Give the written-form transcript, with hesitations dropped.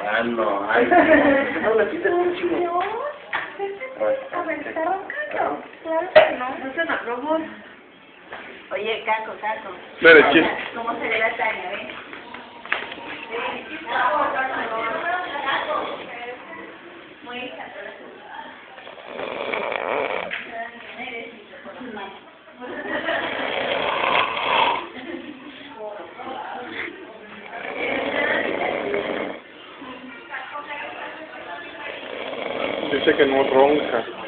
Ah, no, ay, no le quites un chingo. A ver, está roncando. Claro que no. No se nos robó. Oye, Caco. Dale, chis. ¿Cómo se ve la Tania, Muy Dice que no ronca.